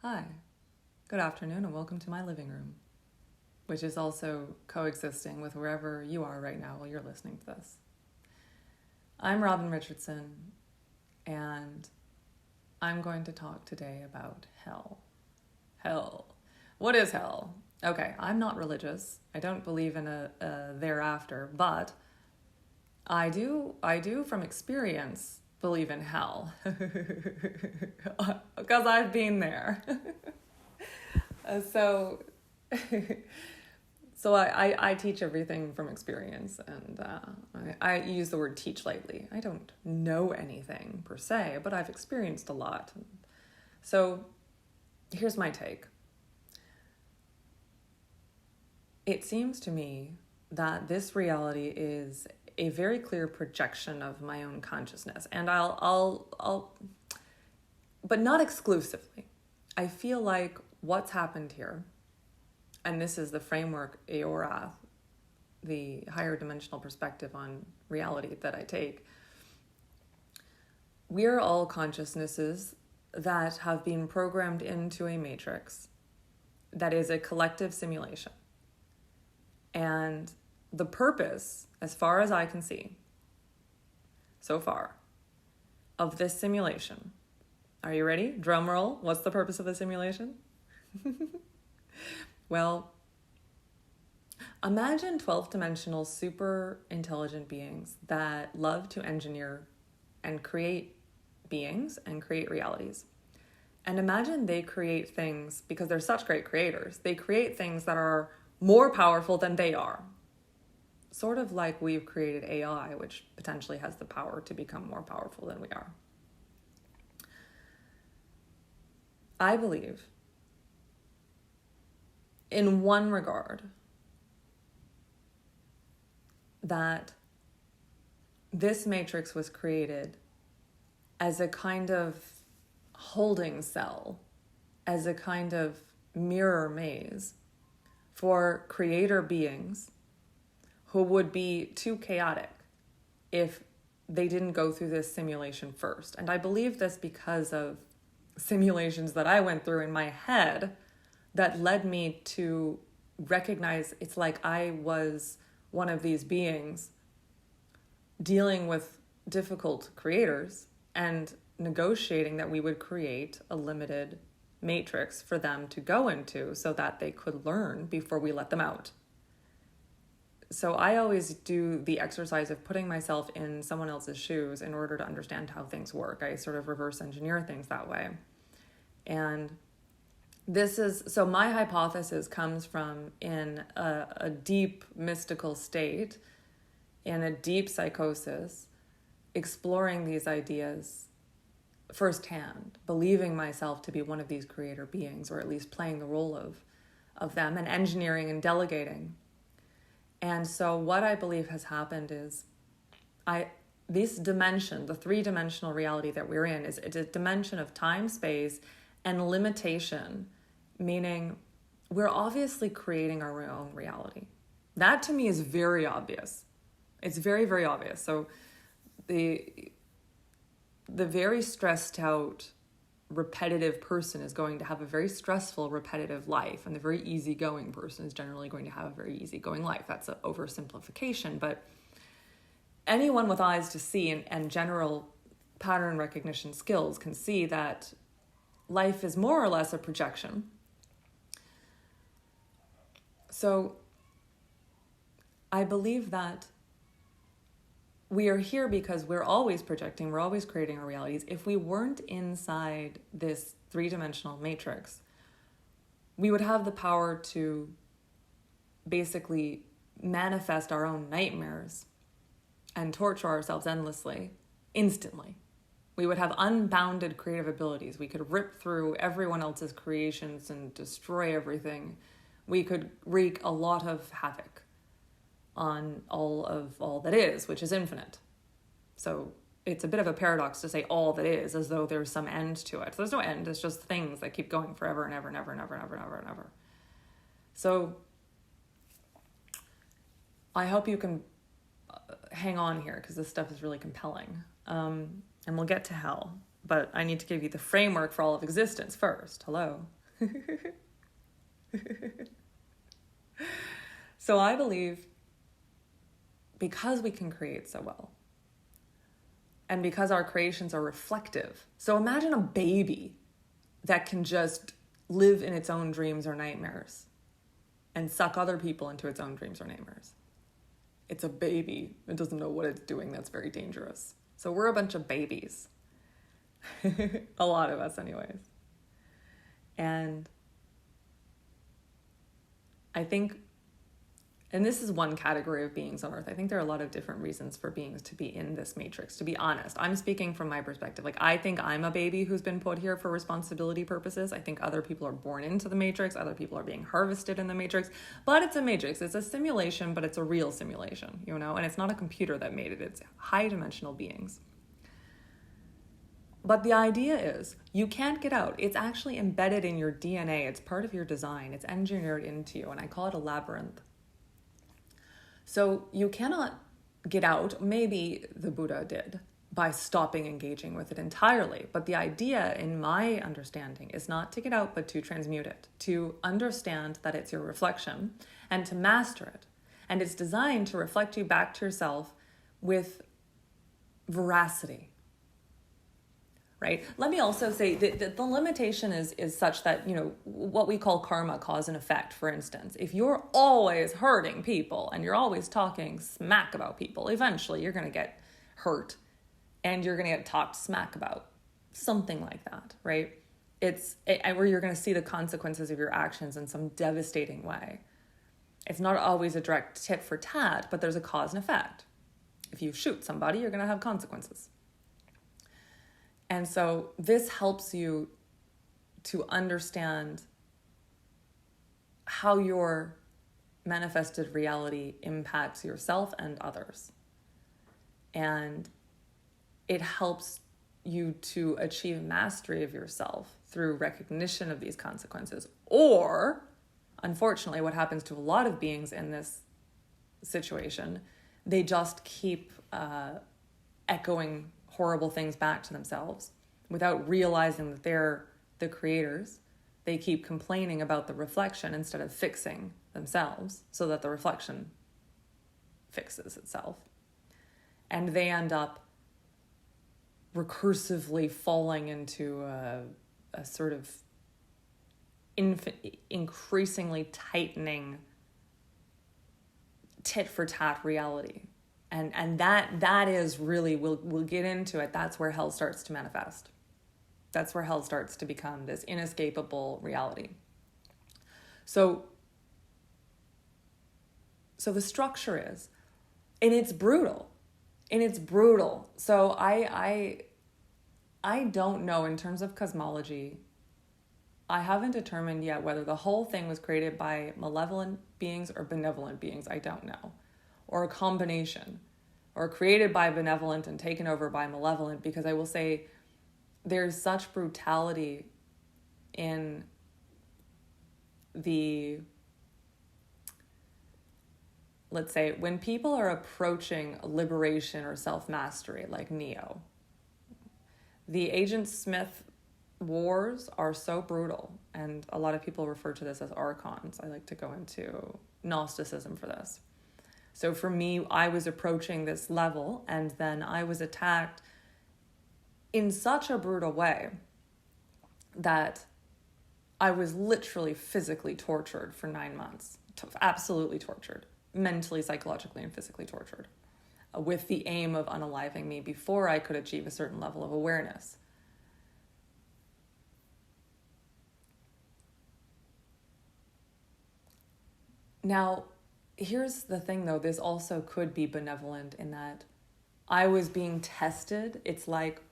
Hi, good afternoon, and welcome to my living room, which is also coexisting with wherever you are right now while you're listening to this. I'm Robin Richardson, and I'm going to talk today about hell. Hell. What is hell? Okay, I'm not religious. I don't believe in a thereafter, but I do from experience believe in hell because I've been there. So so I teach everything from experience, and I use the word teach lightly. I don't know anything per se, but I've experienced a lot. So here's my take. It seems to me that this reality is a very clear projection of my own consciousness, and I'll but not exclusively. I feel like what's happened here, and this is the framework Eora, the higher dimensional perspective on reality that I take, we're all consciousnesses that have been programmed into a matrix that is a collective simulation. And the purpose, as far as I can see, so far, of this simulation, are you ready? Drum roll. What's the purpose of the simulation? Well, imagine 12th dimensional super intelligent beings that love to engineer and create beings and create realities. And imagine they create things, because they're such great creators, they create things that are more powerful than they are. Sort of like we've created AI, which potentially has the power to become more powerful than we are. I believe, in one regard, that this matrix was created as a kind of holding cell, as a kind of mirror maze for creator beings who would be too chaotic if they didn't go through this simulation first. And I believe this because of simulations that I went through in my head that led me to recognize it's like I was one of these beings dealing with difficult creators and negotiating that we would create a limited matrix for them to go into so that they could learn before we let them out. So I always do the exercise of putting myself in someone else's shoes in order to understand how things work. I sort of reverse engineer things that way. And so my hypothesis comes from in a deep mystical state, in a deep psychosis, exploring these ideas firsthand, believing myself to be one of these creator beings, or at least playing the role of them, and engineering and delegating. And so what I believe has happened is this dimension, the three-dimensional reality that we're in, is a dimension of time, space, and limitation, meaning we're obviously creating our own reality. That to me is very obvious. It's very, very obvious. So the very stressed out, repetitive person is going to have a very stressful, repetitive life, and the very easygoing person is generally going to have a very easygoing life. That's an oversimplification, but anyone with eyes to see and general pattern recognition skills can see that life is more or less a projection. So I believe that we are here because we're always projecting, we're always creating our realities. If we weren't inside this three-dimensional matrix, we would have the power to basically manifest our own nightmares and torture ourselves endlessly, instantly. We would have unbounded creative abilities. We could rip through everyone else's creations and destroy everything. We could wreak a lot of havoc on all that is, which is infinite. So it's a bit of a paradox to say all that is as though there's some end to it. There's no end. It's just things that keep going forever and ever and ever and ever and ever and ever and ever. So I hope you can hang on here because this stuff is really compelling. And we'll get to hell. but I need to give you the framework for all of existence first. Hello. So I believe because we can create so well, and because our creations are reflective. So imagine a baby that can just live in its own dreams or nightmares and suck other people into its own dreams or nightmares. It's a baby. It doesn't know what it's doing. That's very dangerous. So we're a bunch of babies. A lot of us anyways. And I think, and this is one category of beings on Earth. I think there are a lot of different reasons for beings to be in this matrix, to be honest. I'm speaking from my perspective. Like, I think I'm a baby who's been put here for responsibility purposes. I think other people are born into the matrix. Other people are being harvested in the matrix. But it's a matrix. It's a simulation, but it's a real simulation, you know? And it's not a computer that made it. It's high-dimensional beings. But the idea is you can't get out. It's actually embedded in your DNA. It's part of your design. It's engineered into you. And I call it a labyrinth. So you cannot get out. Maybe the Buddha did by stopping engaging with it entirely. But the idea, in my understanding, is not to get out, but to transmute it, to understand that it's your reflection and to master it. And it's designed to reflect you back to yourself with veracity. Right? Let me also say that the limitation is such that, you know, what we call karma, cause and effect, for instance. If you're always hurting people and you're always talking smack about people, eventually you're going to get hurt and you're going to get talked smack about. Something like that, right? Where you're going to see the consequences of your actions in some devastating way. It's not always a direct tit for tat, but there's a cause and effect. If you shoot somebody, you're going to have consequences. And so this helps you to understand how your manifested reality impacts yourself and others. And it helps you to achieve mastery of yourself through recognition of these consequences. Or, unfortunately, what happens to a lot of beings in this situation, they just keep echoing horrible things back to themselves without realizing that they're the creators. They keep complaining about the reflection instead of fixing themselves so that the reflection fixes itself. And they end up recursively falling into a sort of increasingly tightening tit-for-tat reality. And that is really, we'll get into it, that's where hell starts to manifest. That's where hell starts to become this inescapable reality. So the structure is, and it's brutal. So I don't know, in terms of cosmology, I haven't determined yet whether the whole thing was created by malevolent beings or benevolent beings. I don't know. Or a combination, or created by benevolent and taken over by malevolent, because I will say there's such brutality in the, let's say, when people are approaching liberation or self-mastery, like Neo, the Agent Smith wars are so brutal, and a lot of people refer to this as archons. I like to go into Gnosticism for this. So for me, I was approaching this level, and then I was attacked in such a brutal way that I was literally physically tortured for 9 months. Absolutely tortured. Mentally, psychologically, and physically tortured. With the aim of unaliving me before I could achieve a certain level of awareness. Now, here's the thing, though. This also could be benevolent in that I was being tested. It's like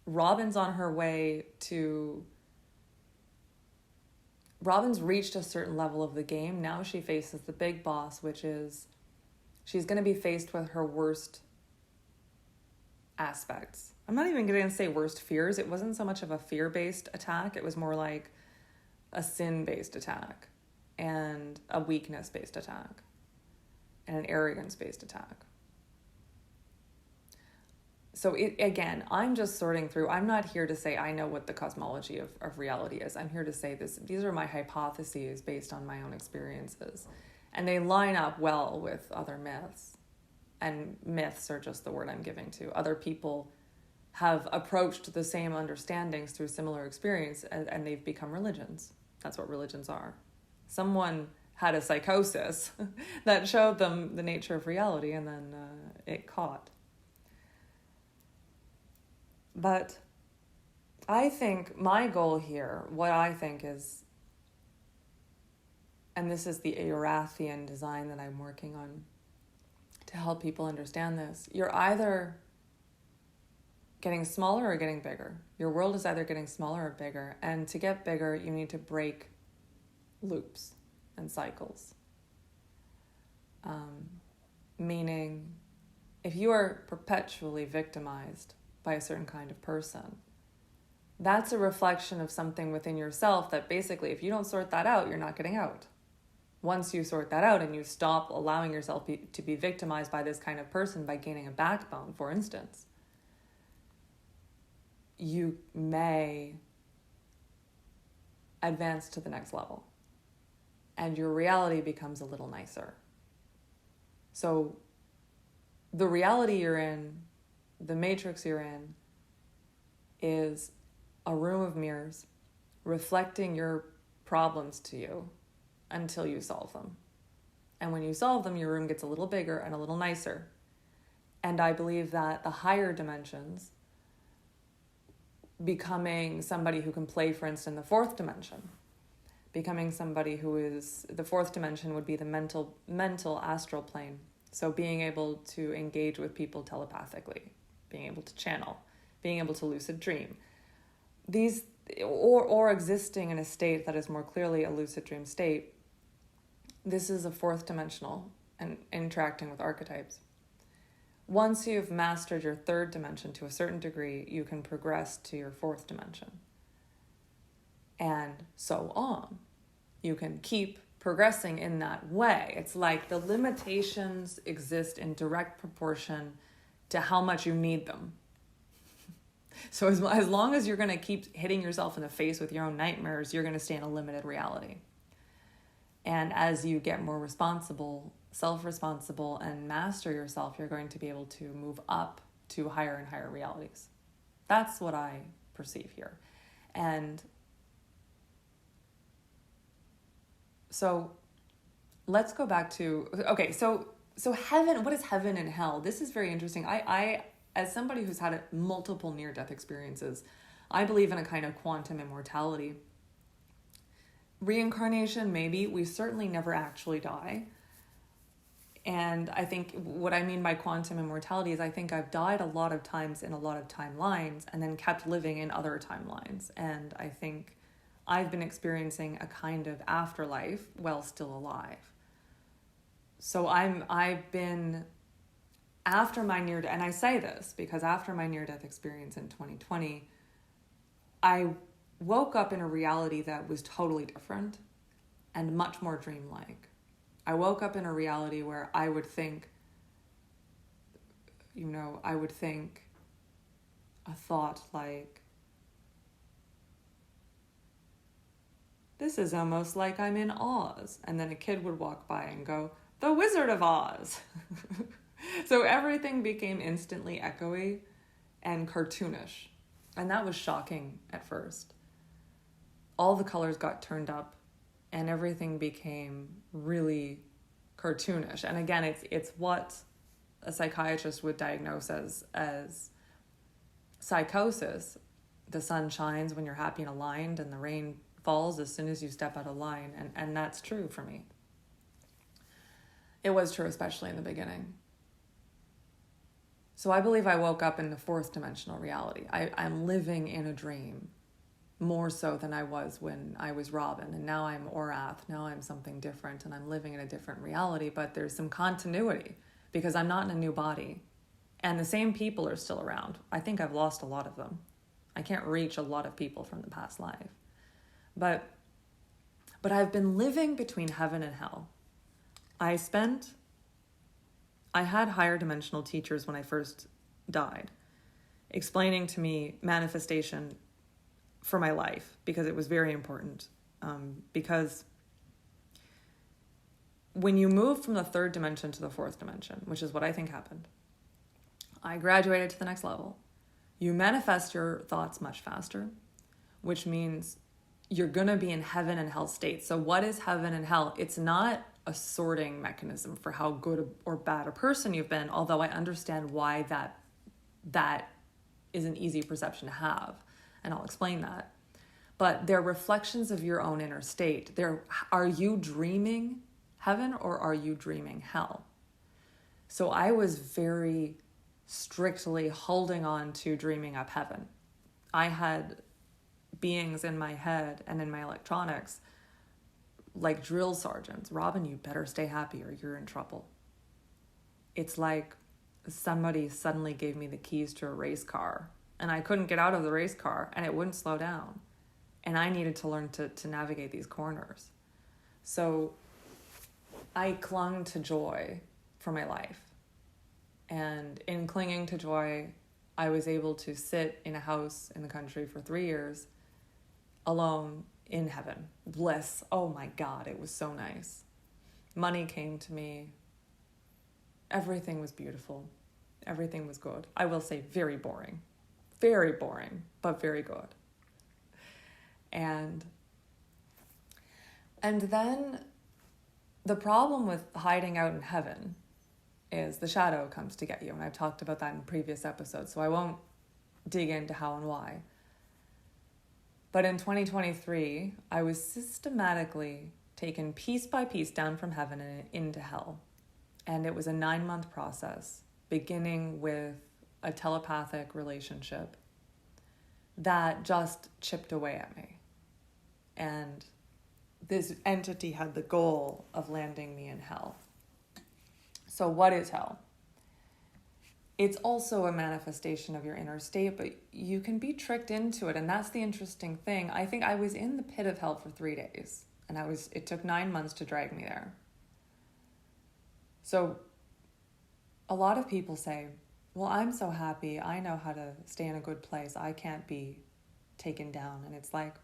Robin's on her way to... Robin's reached a certain level of the game. Now she faces the big boss, which is she's going to be faced with her worst aspects. I'm not even going to say worst fears. It wasn't so much of a fear-based attack. It was more like a sin-based attack and a weakness-based attack and an arrogance-based attack. again, I'm just sorting through. I'm not here to say I know what the cosmology of reality is. I'm here to say these are my hypotheses based on my own experiences. And they line up well with other myths. And myths are just the word I'm giving to. Other people have approached the same understandings through similar experience, and they've become religions. That's what religions are. Someone had a psychosis that showed them the nature of reality, and then it caught. But I think my goal here, what I think is, and this is the Erathian design that I'm working on to help people understand this, you're either getting smaller or getting bigger. Your world is either getting smaller or bigger. And to get bigger, you need to break loops and cycles. Meaning, if you are perpetually victimized by a certain kind of person, that's a reflection of something within yourself that basically, if you don't sort that out, you're not getting out. Once you sort that out and you stop allowing yourself to be victimized by this kind of person by gaining a backbone, for instance, you may advance to the next level and your reality becomes a little nicer. So the reality you're in, the matrix you're in, is a room of mirrors reflecting your problems to you until you solve them. And when you solve them, your room gets a little bigger and a little nicer. And I believe that the higher dimensions, becoming somebody who can play, for instance, the fourth dimension, becoming somebody who is, the fourth dimension would be the mental astral plane. So being able to engage with people telepathically, being able to channel, being able to lucid dream. These, or existing in a state that is more clearly a lucid dream state. This is a fourth dimensional and interacting with archetypes. Once you've mastered your third dimension to a certain degree, you can progress to your fourth dimension. And so on. You can keep progressing in that way. It's like the limitations exist in direct proportion to how much you need them. So as long as you're going to keep hitting yourself in the face with your own nightmares, you're going to stay in a limited reality. And as you get more responsible, self-responsible, and master yourself, you're going to be able to move up to higher and higher realities. That's what I perceive here. And so let's go back to, okay, so heaven, what is heaven and hell? This is very interesting. I as somebody who's had multiple near-death experiences, I believe in a kind of quantum immortality. Reincarnation, maybe. We certainly never actually die. And I think what I mean by quantum immortality is I think I've died a lot of times in a lot of timelines and then kept living in other timelines. And I think I've been experiencing a kind of afterlife while still alive. So I've been, after my near-death, and I say this because after my near-death experience in 2020, I woke up in a reality that was totally different and much more dreamlike. I woke up in a reality where I would think a thought like, this is almost like I'm in Oz. And then a kid would walk by and go, the Wizard of Oz. So everything became instantly echoey and cartoonish. And that was shocking at first. All the colors got turned up and everything became really cartoonish. And again, it's what a psychiatrist would diagnose as psychosis. The sun shines when you're happy and aligned, and the rain falls as soon as you step out of line. And that's true for me. It was true, especially in the beginning. So I believe I woke up in the fourth dimensional reality. I'm living in a dream more so than I was when I was Robin. And now I'm Orath. Now I'm something different and I'm living in a different reality. But there's some continuity because I'm not in a new body. And the same people are still around. I think I've lost a lot of them. I can't reach a lot of people from the past life. But I've been living between heaven and hell. I had higher dimensional teachers when I first died. explaining to me manifestation for my life, because it was very important. Because when you move from the third dimension to the fourth dimension, which is what I think happened, I graduated to the next level. You manifest your thoughts much faster, which means you're going to be in heaven and hell states. So what is heaven and hell? It's not a sorting mechanism for how good or bad a person you've been, although I understand why that is an easy perception to have, and I'll explain that. But they're reflections of your own inner state. Are you dreaming heaven or are you dreaming hell? So I was very strictly holding on to dreaming up heaven. I had beings in my head and in my electronics like drill sergeants. Robin, you better stay happy or you're in trouble. It's like somebody suddenly gave me the keys to a race car and I couldn't get out of the race car and it wouldn't slow down. And I needed to learn to navigate these corners. So I clung to joy for my life. And in clinging to joy, I was able to sit in a house in the country for 3 years alone in heaven. Bliss. Oh my God, it was so nice. Money came to me. Everything was beautiful. Everything was good. I will say very boring. Very boring, but very good. And then the problem with hiding out in heaven is the shadow comes to get you. And I've talked about that in previous episodes, so I won't dig into how and why. But in 2023, I was systematically taken piece by piece down from heaven and into hell. And it was a 9-month process, beginning with a telepathic relationship that just chipped away at me. And this entity had the goal of landing me in hell. So what is hell? It's also a manifestation of your inner state, but you can be tricked into it. And that's the interesting thing. I think I was in the pit of hell for 3 days, and it took 9 months to drag me there. So a lot of people say, well, I'm so happy. I know how to stay in a good place. I can't be taken down. And it's like,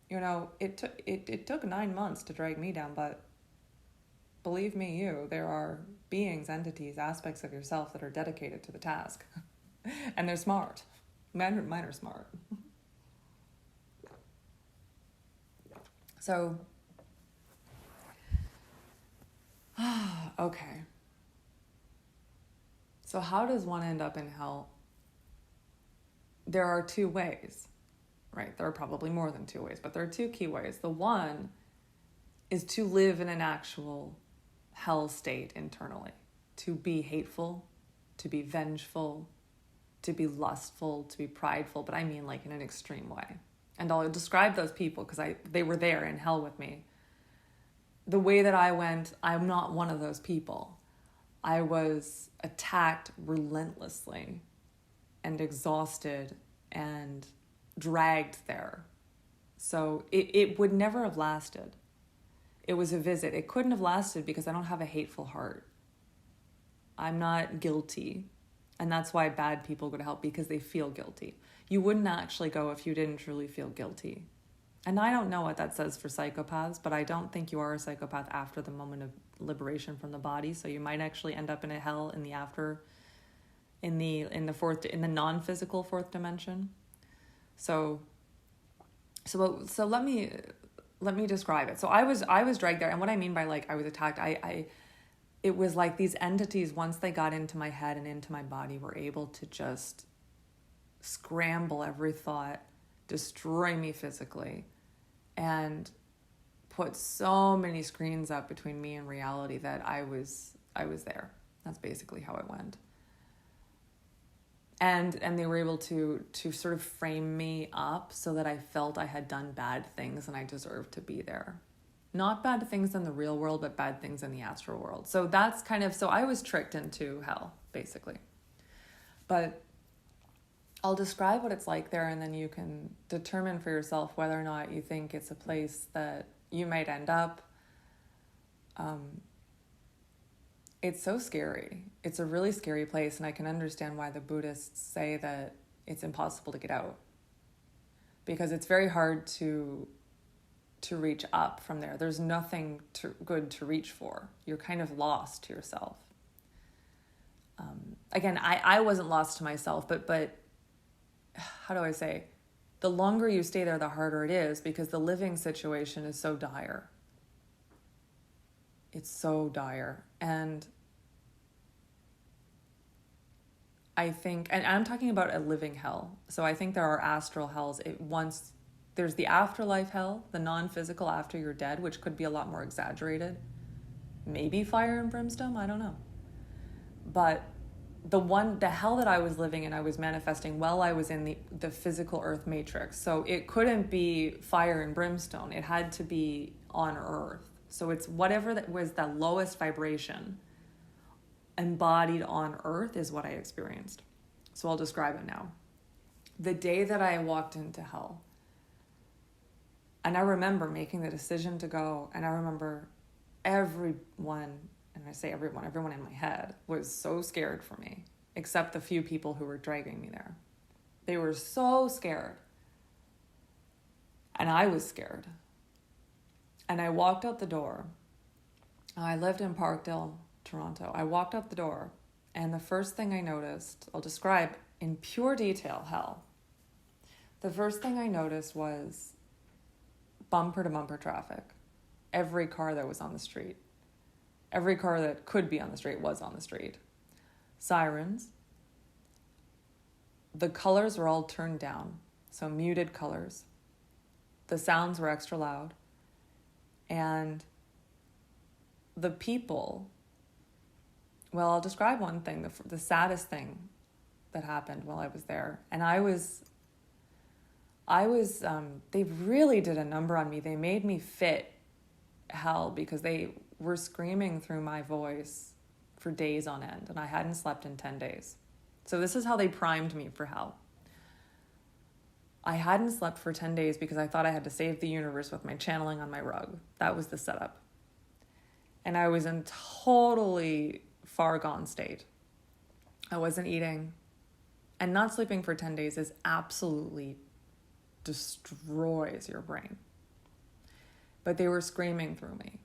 it took 9 months to drag me down, but believe me, there are beings, entities, aspects of yourself that are dedicated to the task. And they're smart. Mine are smart. So, okay. So how does one end up in hell? There are 2 ways, right? There are probably more than 2 ways, but there are 2 key ways. The one is to live in an actual hell state internally, to be hateful, to be vengeful, to be lustful, to be prideful, but I mean like in an extreme way. And I'll describe those people because they were there in hell with me. The way that I went, I'm not one of those people. I was attacked relentlessly and exhausted and dragged there. So it would never have lasted. It was a visit. It couldn't have lasted because I don't have a hateful heart. I'm not guilty. And that's why bad people go to hell, because they feel guilty. You wouldn't actually go if you didn't truly feel guilty. And I don't know what that says for psychopaths, but I don't think you are a psychopath after the moment of liberation from the body. So you might actually end up in a hell in the non-physical fourth dimension. So let me describe it. So I was dragged there, and what I mean by like I was attacked, it was like these entities, once they got into my head and into my body, were able to just scramble every thought, destroy me physically, and put so many screens up between me and reality that I was there. That's basically how it went. And they were able to sort of frame me up so that I felt I had done bad things and I deserved to be there. Not bad things in the real world, but bad things in the astral world. So that's so I was tricked into hell, basically. But I'll describe what it's like there, and then you can determine for yourself whether or not you think it's a place that you might end up. it's so scary. It's a really scary place, and I can understand why the Buddhists say that it's impossible to get out, because it's very hard to reach up from there. There's nothing good to reach for. You're kind of lost to yourself. Again, I wasn't lost to myself, but how do I say? The longer you stay there, the harder it is, because the living situation is so dire. It's so dire. And I think, and I'm talking about a living hell. So I think there are astral hells. There's the afterlife hell, the non-physical after you're dead, which could be a lot more exaggerated. Maybe fire and brimstone, I don't know. But the hell that I was living in, I was manifesting while I was in the physical earth matrix. So it couldn't be fire and brimstone. It had to be on earth. So it's whatever that was the lowest vibration embodied on earth is what I experienced. So I'll describe it now. The day that I walked into hell, and I remember making the decision to go, and I remember everyone, and I say everyone in my head was so scared for me, except the few people who were dragging me there. They were so scared. And I was scared. And I walked out the door. I lived in Parkdale, Toronto. I walked out the door, and the first thing I noticed, I'll describe in pure detail hell. The first thing I noticed was bumper to bumper traffic. Every car that was on the street. Every car that could be on the street was on the street. Sirens. The colors were all turned down, so muted colors. The sounds were extra loud. And the people, well, I'll describe one thing, the saddest thing that happened while I was there. And they really did a number on me. They made me fit hell because they were screaming through my voice for days on end, and I hadn't slept in 10 days. So this is how they primed me for hell. I hadn't slept for 10 days because I thought I had to save the universe with my channeling on my rug. That was the setup. And I was in totally far gone state. I wasn't eating. And not sleeping for 10 days is absolutely destroys your brain. But they were screaming through me.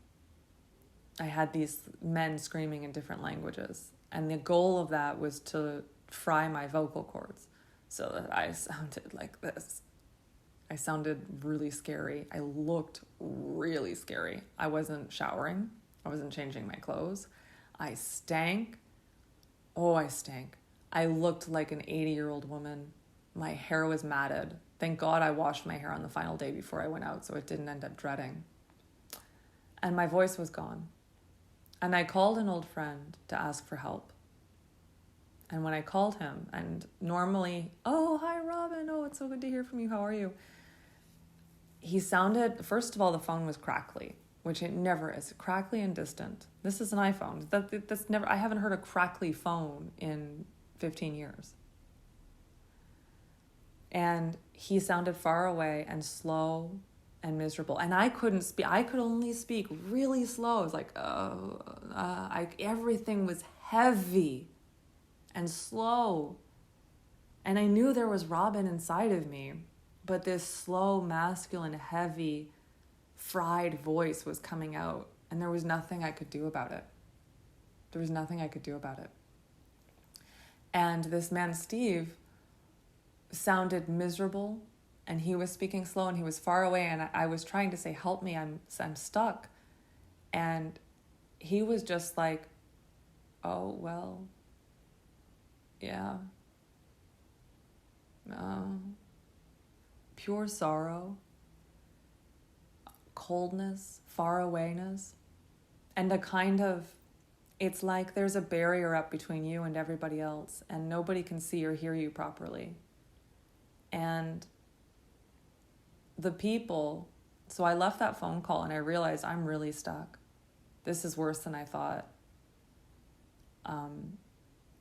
I had these men screaming in different languages. And the goal of that was to fry my vocal cords so that I sounded like this. I sounded really scary. I looked really scary. I wasn't showering. I wasn't changing my clothes. I stank. Oh, I stank. I looked like an 80-year-old woman. My hair was matted. Thank God I washed my hair on the final day before I went out so it didn't end up dreading. And my voice was gone. And I called an old friend to ask for help. And when I called him, and normally, oh, hi, Robin. Oh, it's so good to hear from you. How are you? He sounded, first of all, the phone was crackly, which it never is. Crackly and distant. This is an iPhone. That's never. I haven't heard a crackly phone in 15 years. And he sounded far away and slow and miserable. And I couldn't speak. I could only speak really slow. It was like, everything was heavy and slow. And I knew there was Robin inside of me, but this slow, masculine, heavy, fried voice was coming out, and there was nothing I could do about it. There was nothing I could do about it. And this man, Steve, sounded miserable, and he was speaking slow, and he was far away, and I was trying to say, help me, I'm stuck. And he was just like, oh, well, yeah. Pure sorrow, coldness, far awayness, and a kind of, it's like there's a barrier up between you and everybody else, and nobody can see or hear you properly. And the people, so I left that phone call and I realized I'm really stuck. This is worse than I thought.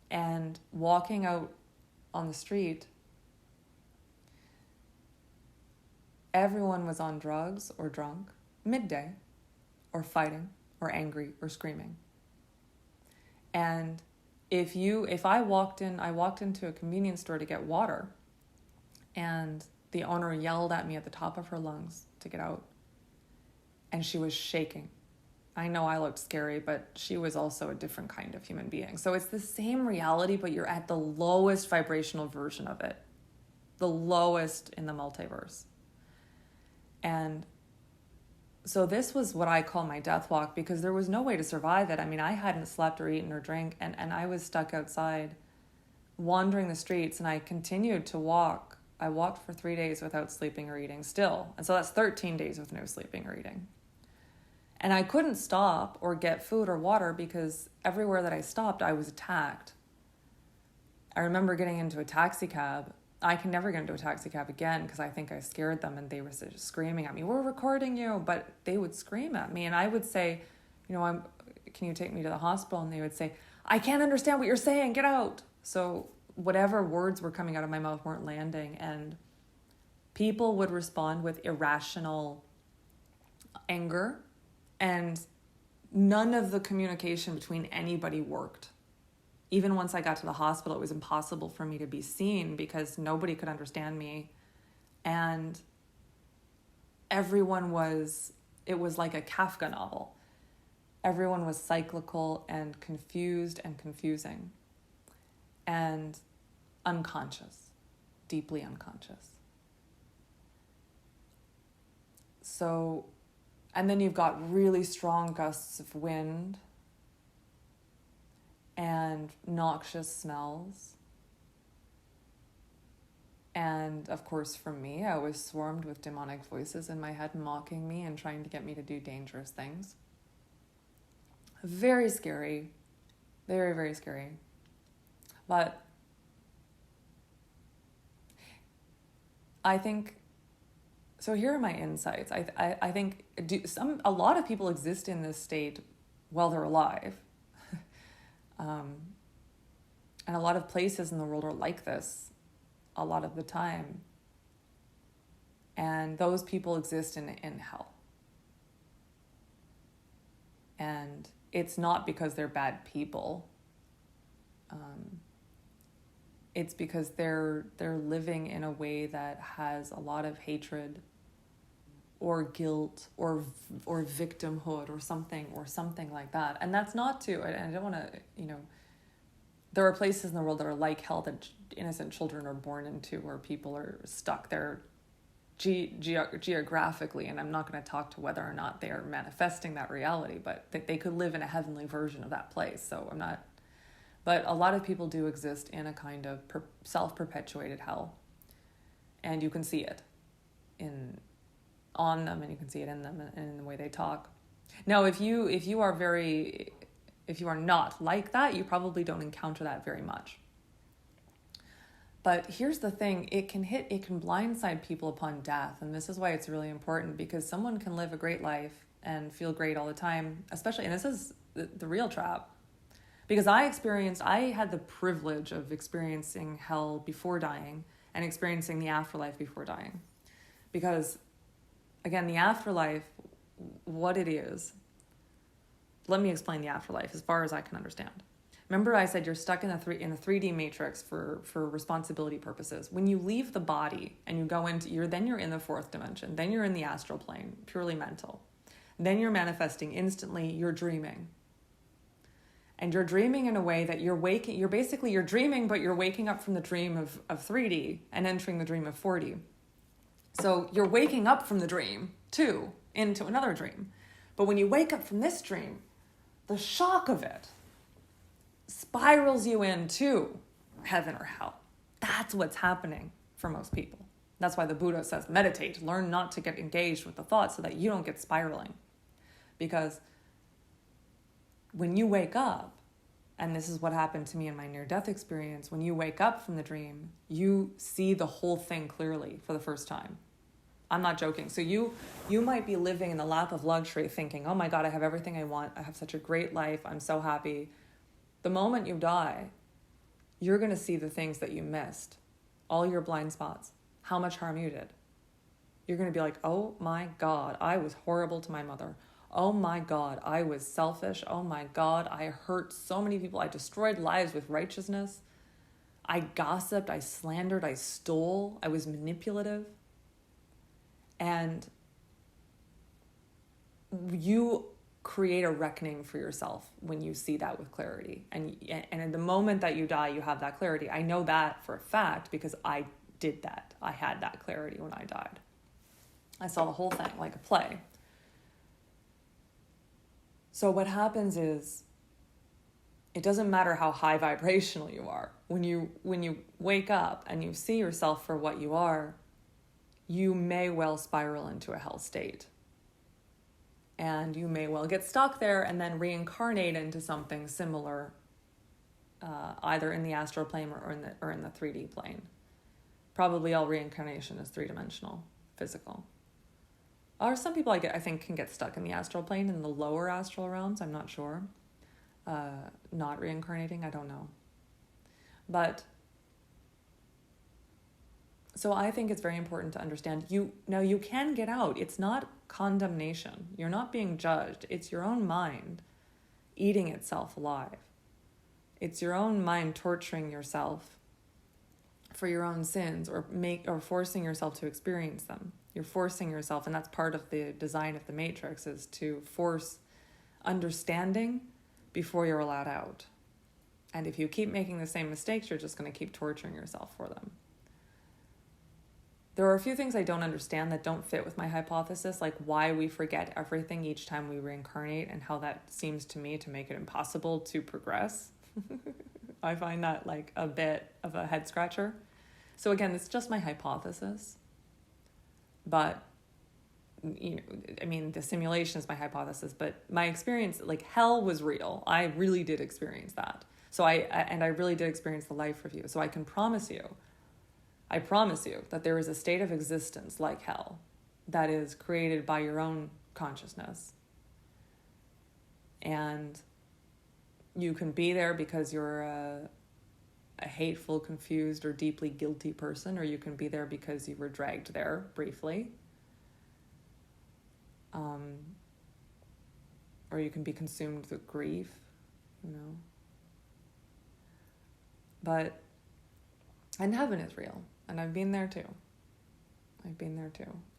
And walking out on the street, everyone was on drugs or drunk, midday, or fighting, or angry, or screaming. And if I walked into a convenience store to get water, and the owner yelled at me at the top of her lungs to get out, and she was shaking. I know I looked scary, but she was also a different kind of human being. So it's the same reality, but you're at the lowest vibrational version of it, the lowest in the multiverse. And so this was what I call my death walk, because there was no way to survive it. I mean, I hadn't slept or eaten or drank, and I was stuck outside wandering the streets, and I continued to walk. I walked for 3 days without sleeping or eating still. And so that's 13 days with no sleeping or eating. And I couldn't stop or get food or water because everywhere that I stopped, I was attacked. I remember getting into a taxi cab. I can never get into a taxi cab again because I think I scared them, and they were just screaming at me, "We're recording you." But they would scream at me, and I would say, "Can you take me to the hospital?" And they would say, "I can't understand what you're saying. Get out." So whatever words were coming out of my mouth weren't landing, and people would respond with irrational anger, and none of the communication between anybody worked. Even once I got to the hospital, it was impossible for me to be seen because nobody could understand me. And it was like a Kafka novel. Everyone was cyclical and confused and confusing and unconscious, deeply unconscious. So, and then you've got really strong gusts of wind and noxious smells. And of course, for me, I was swarmed with demonic voices in my head mocking me and trying to get me to do dangerous things. Very scary. Very, very scary. But I think, so here are my insights. I think a lot of people exist in this state while they're alive. And a lot of places in the world are like this a lot of the time. And those people exist in hell. And it's not because they're bad people. It's because they're living in a way that has a lot of hatred or guilt or victimhood or something like that. And that's not to, and I don't want to, there are places in the world that are like hell that innocent children are born into, where people are stuck there geographically, and I'm not going to talk to whether or not they are manifesting that reality, but they could live in a heavenly version of that place. So I'm not, but a lot of people do exist in a kind of self-perpetuated hell, and you can see it on them, and you can see it in them and in the way they talk. Now, if you are not like that, you probably don't encounter that very much. But here's the thing, it can blindside people upon death. And this is why it's really important, because someone can live a great life and feel great all the time, especially, and this is the real trap. Because I had the privilege of experiencing hell before dying and experiencing the afterlife before dying. Because, again, the afterlife, what it is, let me explain the afterlife as far as I can understand. Remember I said you're stuck in the 3D matrix for responsibility purposes. When you leave the body and you go into, you're in the fourth dimension. Then you're in the astral plane, purely mental. Then you're manifesting instantly, you're dreaming. And you're dreaming in a way that you're dreaming, but you're waking up from the dream of 3D and entering the dream of 4D. So you're waking up from the dream too, into another dream. But when you wake up from this dream, the shock of it spirals you into heaven or hell. That's what's happening for most people. That's why the Buddha says, meditate, learn not to get engaged with the thoughts so that you don't get spiraling. Because when you wake up, and this is what happened to me in my near-death experience, when you wake up from the dream, you see the whole thing clearly for the first time. I'm not joking. So you might be living in the lap of luxury thinking, oh my God, I have everything I want. I have such a great life. I'm so happy. The moment you die, you're going to see the things that you missed, all your blind spots, how much harm you did. You're going to be like, oh my God, I was horrible to my mother. Oh my God, I was selfish. Oh my God, I hurt so many people. I destroyed lives with righteousness. I gossiped, I slandered, I stole, I was manipulative. And you create a reckoning for yourself when you see that with clarity. And in the moment that you die, you have that clarity. I know that for a fact because I did that. I had that clarity when I died. I saw the whole thing like a play. So what happens is, it doesn't matter how high vibrational you are. When you wake up and you see yourself for what you are, you may well spiral into a hell state. And you may well get stuck there and then reincarnate into something similar, either in the astral plane or in the 3D plane. Probably all reincarnation is 3-dimensional, physical. Or some people I think can get stuck in the astral plane, in the lower astral realms. I'm not sure. Not reincarnating, I don't know. But so I think it's very important to understand you can get out. It's not condemnation. You're not being judged. It's your own mind eating itself alive. It's your own mind torturing yourself for your own sins or forcing yourself to experience them. You're forcing yourself, and that's part of the design of the Matrix, is to force understanding before you're allowed out. And if you keep making the same mistakes, you're just going to keep torturing yourself for them. There are a few things I don't understand that don't fit with my hypothesis, like why we forget everything each time we reincarnate and how that seems to me to make it impossible to progress. I find that like a bit of a head scratcher. So again, it's just my hypothesis. But, the simulation is my hypothesis, but my experience, like hell was real. I really did experience that. So I really did experience the life review. So I promise you that there is a state of existence like hell that is created by your own consciousness. And you can be there because you're a hateful, confused, or deeply guilty person, or you can be there because you were dragged there briefly. Or you can be consumed with grief, And heaven is real, and I've been there too.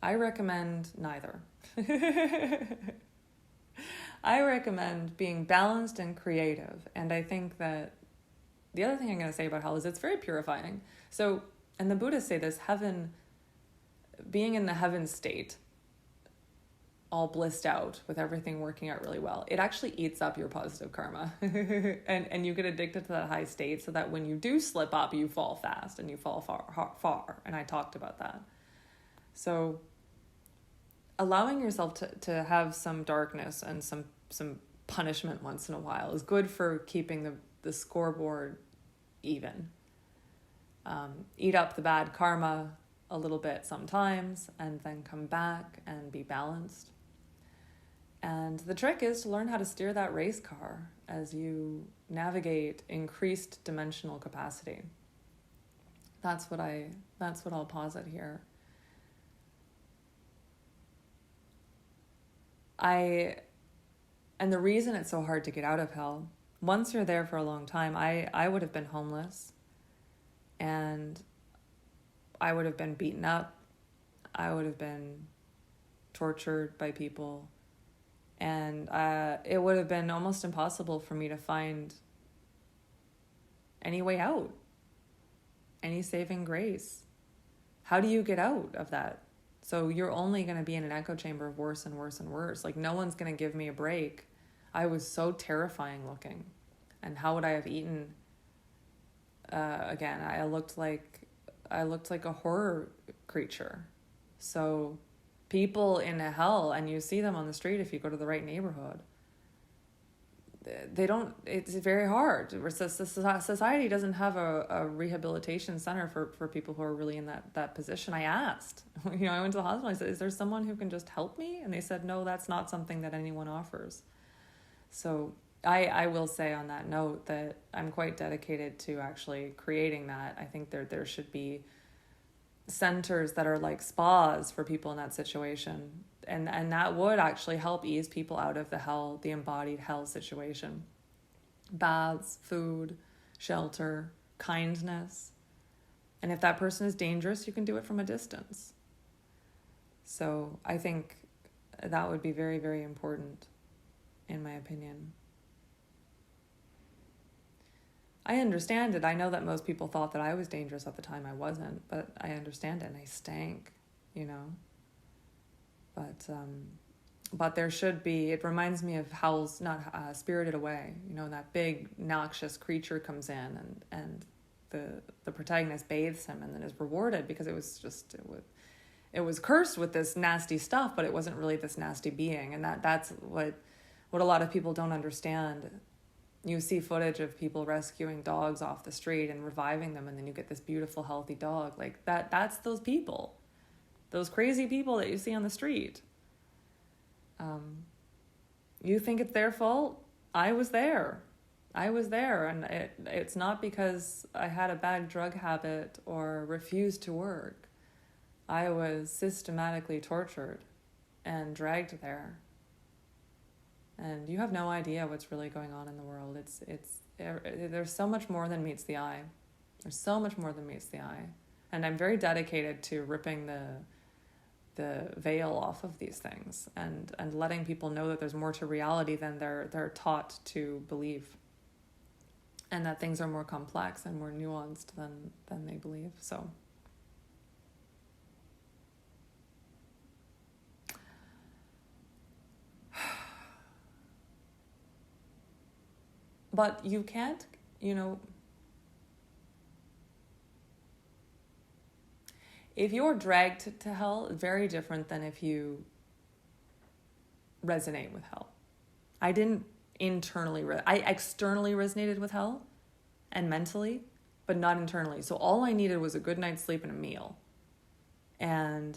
I recommend neither. I recommend being balanced and creative, and I think that the other thing I'm going to say about hell is it's very purifying. So, and the Buddhists say this, heaven, being in the heaven state, all blissed out with everything working out really well, it actually eats up your positive karma. and you get addicted to that high state so that when you do slip up, you fall fast and you fall far. And I talked about that. So allowing yourself to have some darkness and some punishment once in a while is good for keeping the scoreboard even. Eat up the bad karma a little bit sometimes and then come back and be balanced. And the trick is to learn how to steer that race car as you navigate increased dimensional capacity. That's what I'll posit here. And the reason it's so hard to get out of hell, once you're there for a long time, I would have been homeless, and I would have been beaten up. I would have been tortured by people. And it would have been almost impossible for me to find any way out, any saving grace. How do you get out of that? So you're only going to be in an echo chamber of worse and worse and worse. Like, no one's going to give me a break. I was so terrifying looking. And how would I have eaten? Again, I looked like a horror creature. So people in hell, and you see them on the street if you go to the right neighborhood, it's very hard. Society doesn't have a rehabilitation center for people who are really in that position. I asked, I went to the hospital, I said, is there someone who can just help me? And they said, no, that's not something that anyone offers. So I will say on that note that I'm quite dedicated to actually creating that. I think there should be centers that are like spas for people in that situation. and that would actually help ease people out of the embodied hell situation. Baths, food, shelter, kindness. And if that person is dangerous, you can do it from a distance. So I think that would be very, very important, in my opinion. I understand it. I know that most people thought that I was dangerous at the time. I wasn't, but I understand it, and I stank, But there should be, it reminds me of Howl's, not Spirited Away, that big noxious creature comes in and the protagonist bathes him and then is rewarded because it was cursed with this nasty stuff, but it wasn't really this nasty being. And that's what a lot of people don't understand. You see footage of people rescuing dogs off the street and reviving them, and then you get this beautiful, healthy dog. Like that's those people, those crazy people that you see on the street. You think it's their fault? I was there, and it's not because I had a bad drug habit or refused to work. I was systematically tortured and dragged there. And you have no idea what's really going on in the world. There's so much more than meets the eye. There's so much more than meets the eye. And I'm very dedicated to ripping the veil off of these things and letting people know that there's more to reality than they're taught to believe. And that things are more complex and more nuanced than they believe. So but you can't, if you're dragged to hell, very different than if you resonate with hell. I didn't I externally resonated with hell and mentally, but not internally. So all I needed was a good night's sleep and a meal. And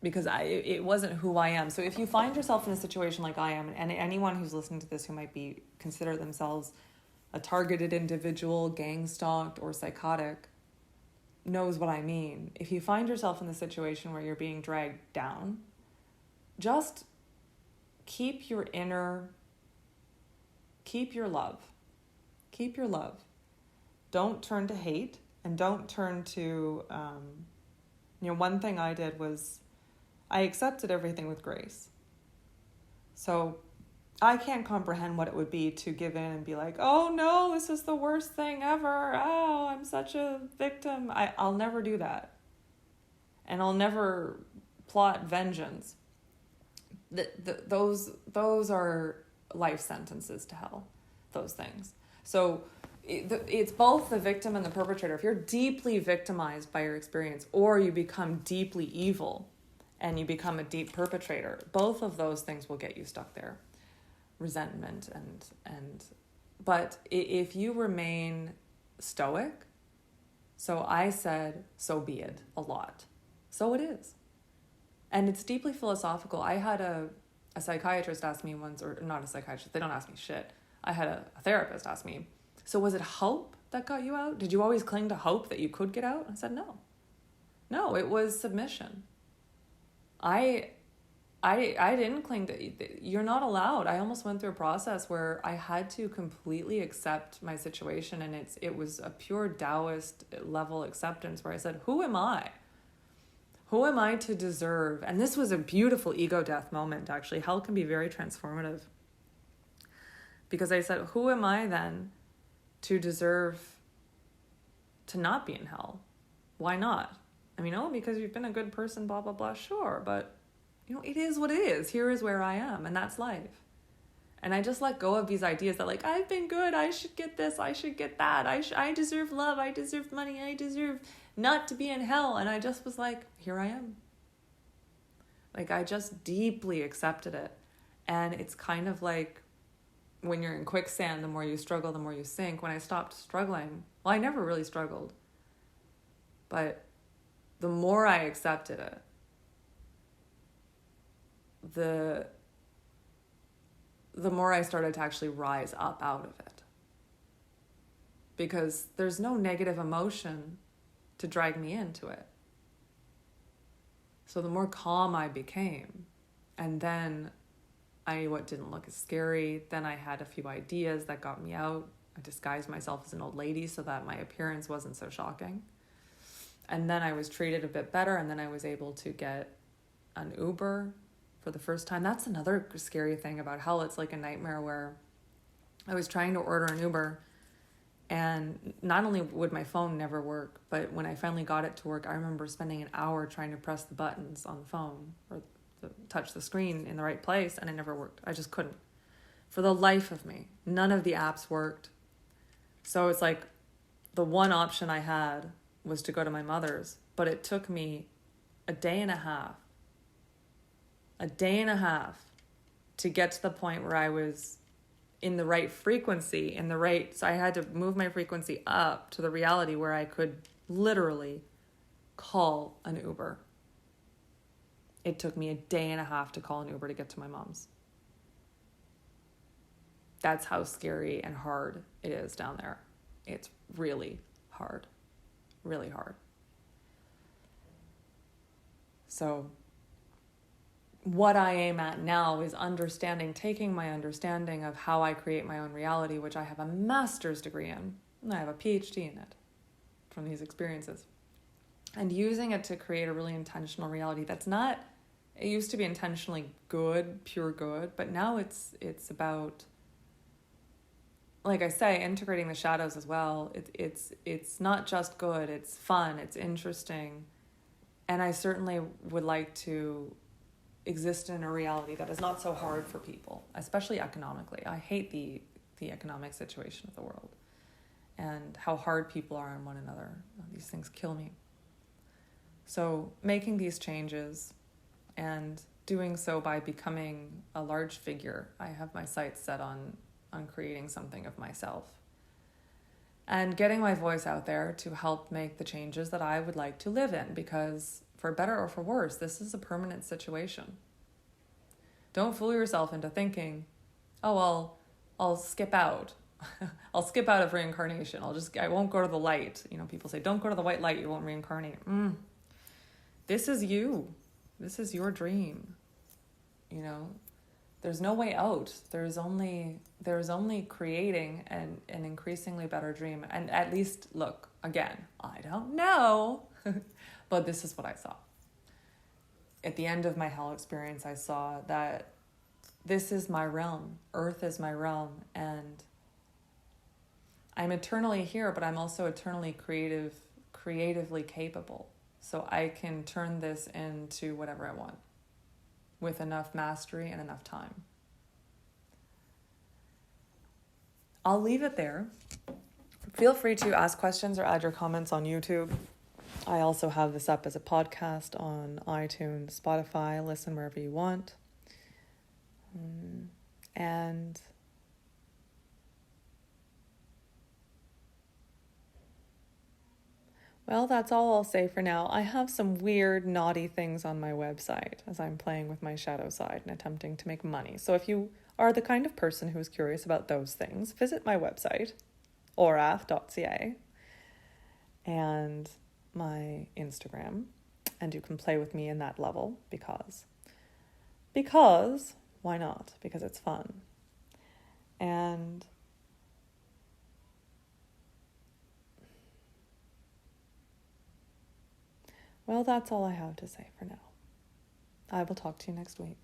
because it wasn't who I am. So if you find yourself in a situation like I am, and anyone who's listening to this who might consider themselves a targeted individual, gang-stalked, or psychotic, knows what I mean. If you find yourself in the situation where you're being dragged down, just keep your love. Keep your love. Don't turn to hate, and don't turn to, one thing I did was I accepted everything with grace. So I can't comprehend what it would be to give in and be like, oh no, this is the worst thing ever. Oh, I'm such a victim. I'll never do that. And I'll never plot vengeance. Those are life sentences to hell, those things. So it's both the victim and the perpetrator. If you're deeply victimized by your experience, or you become deeply evil and you become a deep perpetrator, both of those things will get you stuck there. Resentment but if you remain stoic, so I said, so be it, a lot. So it is. And it's deeply philosophical. I had a psychiatrist ask me once, or not a psychiatrist, they don't ask me shit. I had a therapist ask me, so was it hope that got you out? Did you always cling to hope that you could get out? I said, no. No, it was submission. I didn't cling to, you're not allowed. I almost went through a process where I had to completely accept my situation, and it was a pure Taoist level acceptance where I said, who am I? Who am I to deserve? And this was a beautiful ego death moment, actually. Hell can be very transformative. Because I said, who am I then to deserve to not be in hell? Why not? I mean, because you've been a good person, blah, blah, blah, sure, but it is what it is. Here is where I am, and that's life. And I just let go of these ideas that, like, I've been good, I should get this, I should get that, I deserve love, I deserve money, I deserve not to be in hell. And I just was like, here I am. Like, I just deeply accepted it. And it's kind of like when you're in quicksand, the more you struggle, the more you sink. When I stopped struggling, well, I never really struggled, but the more I accepted it, the more I started to actually rise up out of it. Because there's no negative emotion to drag me into it. So the more calm I became, and then what didn't look as scary, then I had a few ideas that got me out. I disguised myself as an old lady so that my appearance wasn't so shocking. And then I was treated a bit better, and then I was able to get an Uber for the first time. That's another scary thing about hell. It's like a nightmare where I was trying to order an Uber, and not only would my phone never work, but when I finally got it to work, I remember spending an hour trying to press the buttons on the phone or touch the screen in the right place, and it never worked. I just couldn't. For the life of me, none of the apps worked. So it's like the one option I had was to go to my mother's, but it took me a day and a half to get to the point where I was in the right frequency, so I had to move my frequency up to the reality where I could literally call an Uber. It took me a day and a half to call an Uber to get to my mom's. That's how scary and hard it is down there. It's really hard. Really hard. So what I aim at now is taking my understanding of how I create my own reality, which I have a master's degree in, and I have a PhD in it from these experiences, and using it to create a really intentional reality that's not, it used to be intentionally good, pure good, but now it's about, like I say, integrating the shadows as well. It's not just good, it's fun, it's interesting, and I certainly would like to exist in a reality that is not so hard for people, especially economically. I hate the economic situation of the world and how hard people are on one another. These things kill me. So making these changes and doing so by becoming a large figure, I have my sights set on creating something of myself and getting my voice out there to help make the changes that I would like to live in, because for better or for worse, this is a permanent situation. Don't fool yourself into thinking, oh, well, I'll skip out. I'll skip out of reincarnation. I won't go to the light. People say, don't go to the white light, you won't reincarnate. This is you. This is your dream. There's no way out. There's only creating an increasingly better dream. And at least, look, again, I don't know, but this is what I saw. At the end of my hell experience, I saw that this is my realm. Earth is my realm. And I'm eternally here, but I'm also eternally creatively capable. So I can turn this into whatever I want with enough mastery and enough time. I'll leave it there. Feel free to ask questions or add your comments on YouTube. I also have this up as a podcast on iTunes, Spotify. Listen wherever you want. And well, that's all I'll say for now. I have some weird, naughty things on my website as I'm playing with my shadow side and attempting to make money. So if you are the kind of person who is curious about those things, visit my website, orath.ca, and my Instagram, and you can play with me in that level because why not? Because it's fun. And well, that's all I have to say for now. I will talk to you next week.